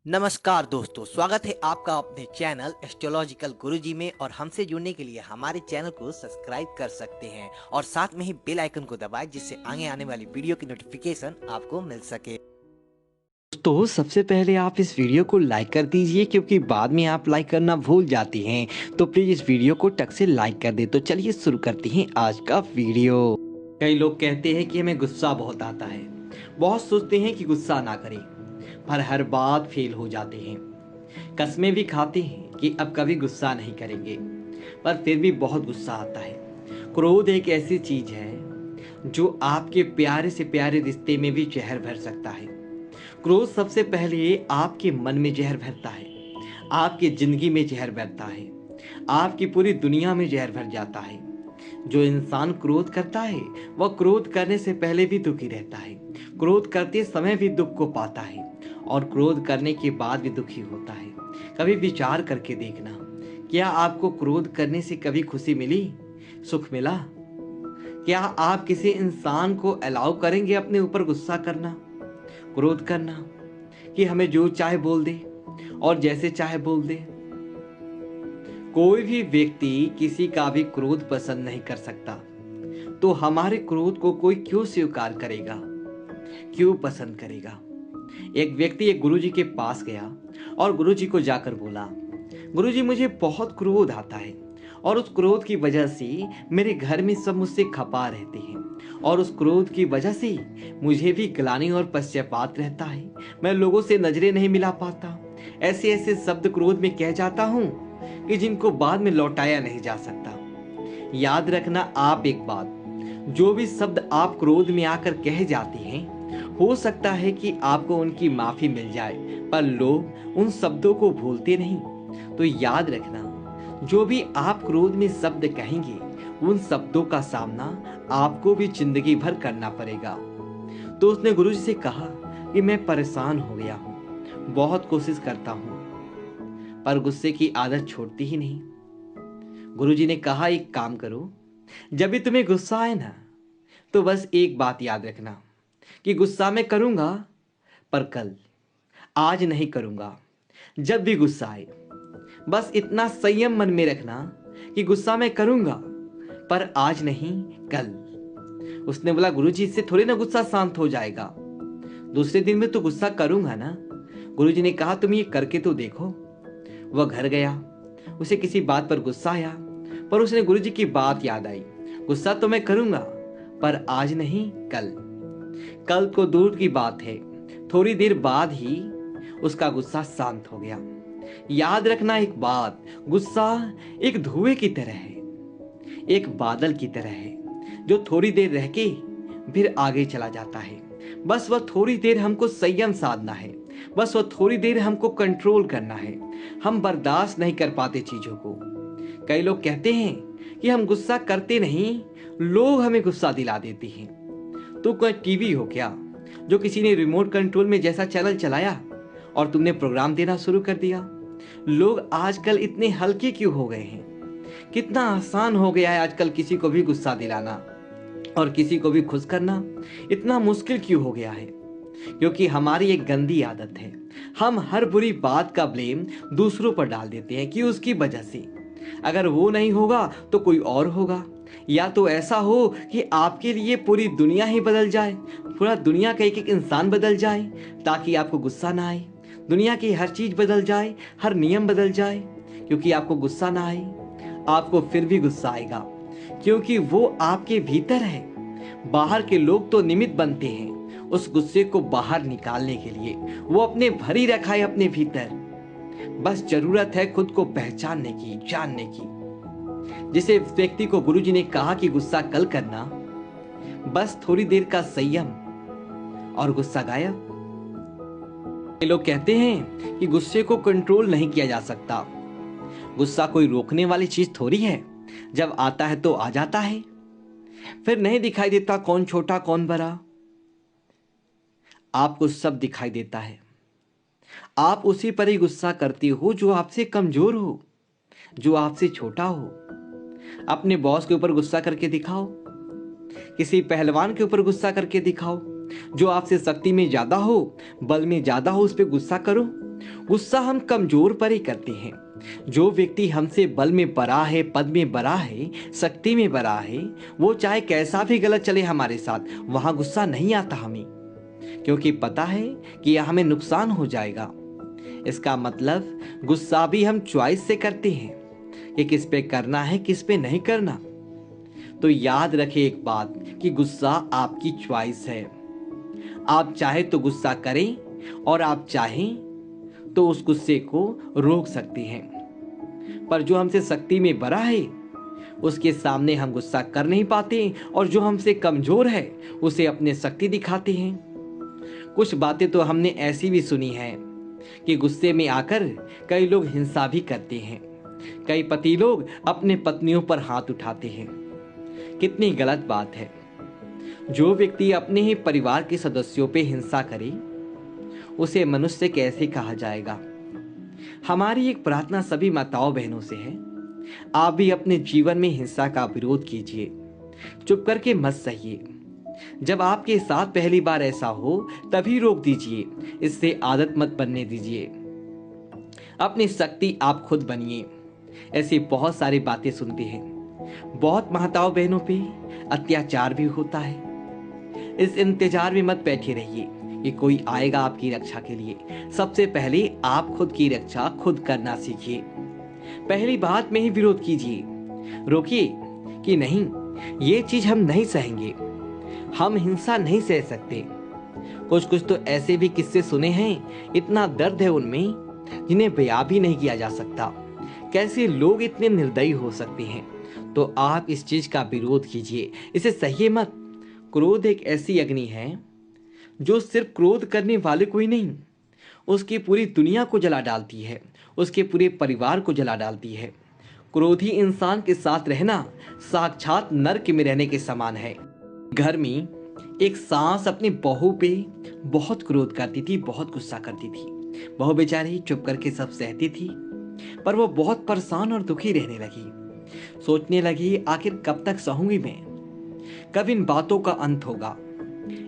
नमस्कार दोस्तों, स्वागत है आपका अपने चैनल एस्ट्रोलॉजिकल गुरुजी में। और हमसे जुड़ने के लिए हमारे चैनल को सब्सक्राइब कर सकते हैं और साथ में ही बेल आइकन को दबाएं, जिससे आगे आने वाली वीडियो की नोटिफिकेशन आपको मिल सके। तो सबसे पहले आप इस वीडियो को लाइक कर दीजिए, क्योंकि बाद में आप लाइक करना भूल जाती हैं। तो प्लीज़ इस वीडियो को टक से लाइक कर दे। तो चलिए शुरू करते हैं आज का वीडियो। कई लोग कहते हैं कि हमें गुस्सा बहुत आता है, बहुत सोचते हैं कि गुस्सा ना करें, पर हर बात फेल हो जाते हैं। कस्में भी खाते हैं कि अब कभी गुस्सा नहीं करेंगे, पर फिर भी बहुत गुस्सा आता है। क्रोध एक ऐसी चीज है जो आपके प्यारे से प्यारे रिश्ते में भी जहर भर सकता है। क्रोध सबसे पहले आपके मन में जहर भरता है, आपकी जिंदगी में जहर भरता है, आपकी पूरी दुनिया में जहर भर जाता है। जो इंसान क्रोध करता है वह क्रोध करने से पहले भी दुखी रहता है, क्रोध करते समय भी दुख को पाता है और क्रोध करने के बाद भी दुखी होता है। कभी विचार करके देखना, क्या आपको क्रोध करने से कभी खुशी मिली, सुख मिला? क्या आप किसी इंसान को अलाउ करेंगे अपने ऊपर गुस्सा करना, क्रोध करना, कि हमें जो चाहे बोल दे और जैसे चाहे बोल दे? कोई भी व्यक्ति किसी का भी क्रोध पसंद नहीं कर सकता, तो हमारे क्रोध को कोई क्यों स्वीकार करेगा, क्यों पसंद करेगा? एक व्यक्ति एक गुरुजी के पास गया और गुरुजी को जाकर बोला, गुरुजी मुझे बहुत क्रोध आता है और उस क्रोध की वजह से मेरे घर में सब मुझसे खपा रहते हैं और उस क्रोध की वजह से मुझे भी ग्लानि और पश्चाताप रहता है। मैं लोगों से नजरें नहीं मिला पाता, ऐसे ऐसे शब्द क्रोध में कह जाता हूँ कि जिनको बाद में लौटाया नहीं जा सकता। याद रखना आप एक बात, जो भी शब्द आप क्रोध में आकर कह जाते हैं, हो सकता है कि आपको उनकी माफी मिल जाए, पर लोग उन शब्दों को भूलते नहीं। तो याद रखना, जो भी आप क्रोध में शब्द कहेंगे, उन शब्दों का सामना आपको भी जिंदगी भर करना पड़ेगा। तो उसने गुरुजी से कहा कि मैं परेशान हो गया हूँ, बहुत कोशिश करता हूँ, पर गुस्से की आदत छोड़ती ही नहीं। गुरुजी ने कहा एक काम करो, जब भी तुम्हें गुस्सा आए ना, तो बस एक बात याद रखना कि गुस्सा मैं करूंगा, पर कल, आज नहीं करूंगा। जब भी गुस्सा आए, बस इतना संयम मन में रखना कि गुस्सा मैं करूंगा, पर आज नहीं कल। उसने बोला, गुरुजी इससे थोड़ी ना गुस्सा शांत हो जाएगा, दूसरे दिन में तो गुस्सा करूंगा ना। गुरुजी ने कहा तुम ये करके तो देखो। वह घर गया, उसे किसी बात पर गुस्सा आया, पर उसने गुरुजी की बात याद आई, गुस्सा तो मैं करूंगा, पर आज नहीं कल। कल को दूर की बात है, थोड़ी देर बाद ही उसका गुस्सा शांत हो गया। याद रखना एक बात, गुस्सा एक धुएं की तरह है, एक बादल की तरह है, जो थोड़ी देर रह के फिर आगे चला जाता है। बस वह थोड़ी देर हमको संयम साधना है, बस वह थोड़ी देर हमको कंट्रोल करना है। हम बर्दाश्त नहीं कर पाते चीजों को। कई लोग कहते हैं कि हम गुस्सा करते नहीं, लोग हमें गुस्सा दिला देते हैं। तो कोई टीवी हो क्या, जो किसी ने रिमोट कंट्रोल में जैसा चैनल चलाया और तुमने प्रोग्राम देना शुरू कर दिया? लोग आजकल इतने हल्के क्यों हो गए हैं? कितना आसान हो गया है आजकल किसी को भी गुस्सा दिलाना और किसी को भी खुश करना। इतना मुश्किल क्यों हो गया है? क्योंकि हमारी एक गंदी आदत है, हम हर बुरी बात का ब्लेम दूसरों पर डाल देते हैं कि उसकी वजह से, अगर वो नहीं होगा तो कोई और होगा। या तो ऐसा हो कि आपके लिए पूरी दुनिया ही बदल जाए, पूरा दुनिया का एक एक इंसान बदल जाए, ताकि आपको गुस्सा ना आए। दुनिया की हर चीज बदल जाए, हर नियम बदल जाए, क्योंकि आपको गुस्सा ना आए। आपको फिर भी गुस्सा आएगा, क्योंकि वो आपके भीतर है। बाहर के लोग तो निमित्त बनते हैं उस गुस्से को बाहर निकालने के लिए, वो अपने भर ही रखा है अपने भीतर। बस जरूरत है खुद को पहचानने की, जानने की। जिसे व्यक्ति को गुरुजी ने कहा कि गुस्सा कल करना, बस थोड़ी देर का संयम और गुस्सा गायब। ये लोग कहते हैं कि गुस्से को कंट्रोल नहीं किया जा सकता। गुस्सा कोई रोकने वाली चीज थोड़ी है, जब आता है तो आ जाता है, फिर नहीं दिखाई देता कौन छोटा कौन बड़ा। आपको सब दिखाई देता है। आप उसी पर ही गुस्सा करती हो जो आपसे कमजोर हो, जो आपसे छोटा हो। अपने बॉस के ऊपर गुस्सा करके दिखाओ, किसी पहलवान के ऊपर गुस्सा करके दिखाओ, जो आपसे शक्ति में ज्यादा हो, बल में ज्यादा हो, उस पर गुस्सा करो। गुस्सा हम कमजोर पर ही करते हैं। जो व्यक्ति हमसे बल में बड़ा है, पद में बड़ा है, शक्ति में बड़ा है, वो चाहे कैसा भी गलत चले हमारे साथ, वहां गुस्सा नहीं आता हमें, क्योंकि पता है कि यह हमें नुकसान हो जाएगा। इसका मतलब गुस्सा भी हम चॉइस से करते हैं कि किस पे करना है, किस पे नहीं करना। तो याद रखें एक बात कि गुस्सा आपकी चॉइस है। आप चाहे तो गुस्सा करें और आप चाहें तो उस गुस्से को रोक सकते हैं। पर जो हमसे शक्ति में बड़ा है उसके सामने हम गुस्सा कर नहीं पाते, और जो हमसे कमजोर है उसे अपने शक्ति दिखाते हैं। कुछ बातें तो हमने ऐसी भी सुनी हैं कि गुस्से में आकर कई लोग हिंसा भी करते हैं। कई पति लोग अपने पत्नियों पर हाथ उठाते हैं। कितनी गलत बात है। जो व्यक्ति अपने ही परिवार के सदस्यों पे हिंसा करे उसे मनुष्य कैसे कहा जाएगा। हमारी एक प्रार्थना सभी माताओं बहनों से है, आप भी अपने जीवन में हिंसा का विरोध कीजिए, चुप करके मत सहिए। जब आपके साथ पहली बार ऐसा हो तभी रोक दीजिए, इससे आदत मत बनने दीजिए। अपनी शक्ति आप खुद बनिए। ऐसी बहुत सारी बातें सुनते हैं, बहुत माताओं बहनों पे अत्याचार भी होता है। इस इंतजार में मत बैठे रहिए कि कोई आएगा आपकी रक्षा के लिए। सबसे पहले आप खुद की रक्षा खुद करना सीखिए। पहली बात में ही विरोध कीजिए, रोकिए कि नहीं, ये चीज हम नहीं सहेंगे, हम हिंसा नहीं सह सकते। कुछ तो ऐसे भी किस्से सुने हैं, इतना दर्द है उनमें जिन्हें बयां भी नहीं किया जा सकता। कैसे लोग इतने निर्दयी हो सकते हैं। तो आप इस चीज का विरोध कीजिए, इसे सहिए मत। क्रोध एक ऐसी अग्नि है जो सिर्फ क्रोध करने वाले को ही नहीं, उसकी पूरी दुनिया को जला डालती है, उसके पूरे परिवार को जला डालती है। क्रोधी इंसान के साथ रहना साक्षात नरक में रहने के समान है। घर में एक सास अपनी बहू पे बहुत क्रोध करती थी, बहुत गुस्सा करती थी। बहू बेचारी चुप करके सब सहती थी, पर वो बहुत परेशान और दुखी रहने लगी। सोचने लगी, आखिर कब तक सहूंगी मैं, कब इन बातों का अंत होगा।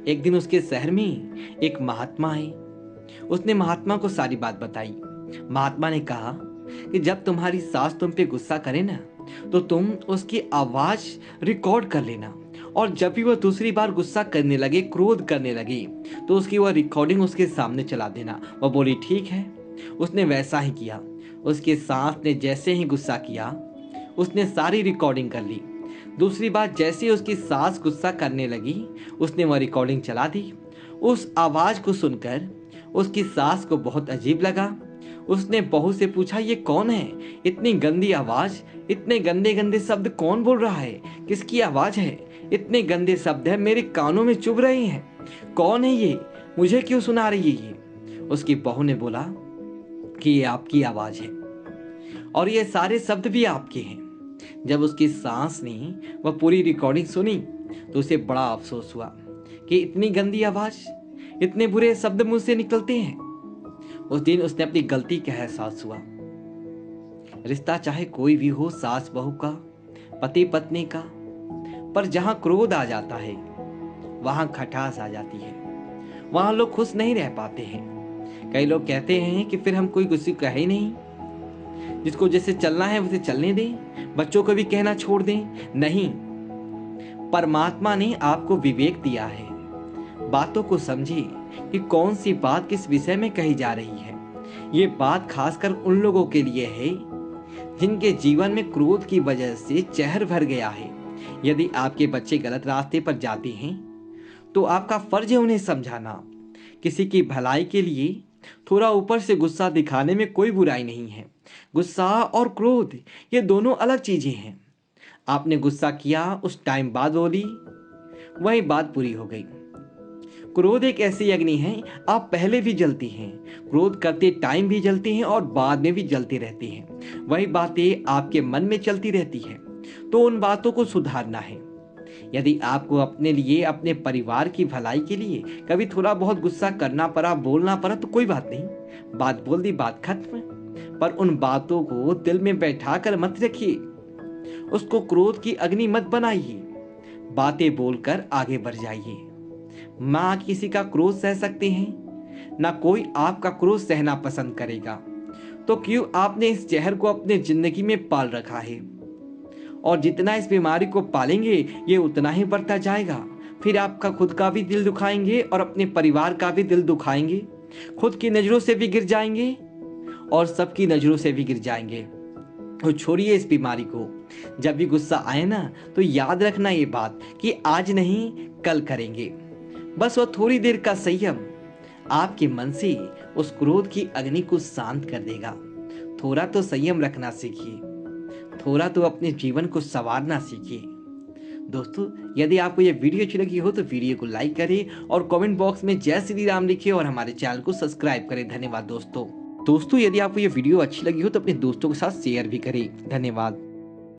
एक दिन उसके शहर में एक महात्मा आए। उसने महात्मा को सारी बात बताई। महात्मा ने कहा कि जब तुम्हारी सास तुम पे गुस्सा करे ना, तो तुम उसकी आवाज रिकॉर्ड कर लेना, और जब भी वह दूसरी बार गुस्सा करने लगे, क्रोध करने लगी, तो उसकी वह रिकॉर्डिंग उसके सामने चला देना। वह बोली ठीक है। उसने वैसा ही किया। उसके सास ने जैसे ही गुस्सा किया, उसने सारी रिकॉर्डिंग कर ली। दूसरी बार जैसे उसकी सास गुस्सा करने लगी, उसने वह रिकॉर्डिंग चला दी। उस आवाज को सुनकर उसकी सास को बहुत अजीब लगा। उसने बहू से पूछा, ये कौन है? इतनी गंदी आवाज, इतने गंदे गंदे शब्द कौन बोल रहा है? किसकी आवाज है? इतने गंदे शब्द है, मेरे कानों में चुभ रहे हैं। कौन है ये? मुझे क्यों सुना रही है ये? उसकी बहू ने बोला कि ये आपकी आवाज है और ये सारे शब्द भी आपके हैं। जब उसकी सास ने वह पूरी रिकॉर्डिंग सुनी तो उसे बड़ा अफसोस हुआ कि इतनी गंदी आवाज, इतने बुरे शब्द मुंह से निकलते हैं। उस दिन उसने अपनी गलती का एहसास हुआ। रिश्ता चाहे कोई भी हो, सास बहू का, पति पत्नी का, पर जहां क्रोध आ जाता है वहां खटास आ जाती है, वहां लोग खुश नहीं रह पाते हैं। कई लोग कहते हैं कि फिर हम कोई किसी को कहे नहीं, जिसको जैसे चलना है वैसे चलने दें, बच्चों को भी कहना छोड़ दें। नहीं, परमात्मा ने आपको विवेक दिया है। बातों को समझिए कि कौन सी बात किस विषय में कही जा रही है। ये बात खासकर उन लोगों के लिए है जिनके जीवन में क्रोध की वजह से जहर भर गया है। यदि आपके बच्चे गलत रास्ते पर जाते हैं तो आपका फर्ज है उन्हें समझाना। किसी की भलाई के लिए थोड़ा ऊपर से गुस्सा दिखाने में कोई बुराई नहीं है। गुस्सा और क्रोध ये दोनों अलग चीजें हैं। आपने गुस्सा किया, उस टाइम बाद बोली, वही बात पूरी हो गई। क्रोध एक ऐसी अग्नि है, आप पहले भी जलती हैं, क्रोध करते टाइम भी जलती हैं और बाद में भी जलती रहती हैं। वही बातें आपके मन में चलती रहती हैं, तो उन बातों को सुधारना है। यदि आपको अपने लिए, अपने परिवार की भलाई के लिए कभी थोड़ा बहुत गुस्सा करना पड़ा, बोलना पड़ा, तो कोई बात नहीं, बात बोल दी, बात खत्म। पर उन बातों को दिल में बैठा कर मत रखिए, उसको क्रोध की अग्नि मत बनाइए। बातें बोलकर आगे बढ़ जाइए। माँ किसी का क्रोध सह सकते हैं, ना कोई आपका क्रोध सहना पसंद करेगा। तो क्यों आपने इस जहर को अपने जिंदगी में पाल रखा है? और जितना इस बीमारी को पालेंगे ये उतना ही बढ़ता जाएगा। फिर आपका खुद का भी दिल दुखाएंगे और अपने परिवार का भी दिल दुखाएंगे, खुद की नजरों से भी गिर जाएंगे और सबकी नजरों से भी गिर जाएंगे। तो छोड़िए इस बीमारी को। जब भी गुस्सा आए ना तो याद रखना ये बात कि आज नहीं कल करेंगे। बस वो थोड़ी देर का संयम आपके मन से उस क्रोध की अग्नि को शांत कर देगा। थोड़ा तो संयम रखना सीखिए, थोड़ा तो अपने जीवन को संवारना सीखिए। दोस्तों, यदि आपको यह वीडियो अच्छी लगी हो तो वीडियो को लाइक करें और कमेंट बॉक्स में जय श्री राम लिखें और हमारे चैनल को सब्सक्राइब करें। धन्यवाद दोस्तों। यदि आपको यह वीडियो अच्छी लगी हो तो अपने दोस्तों के साथ शेयर भी करें। धन्यवाद।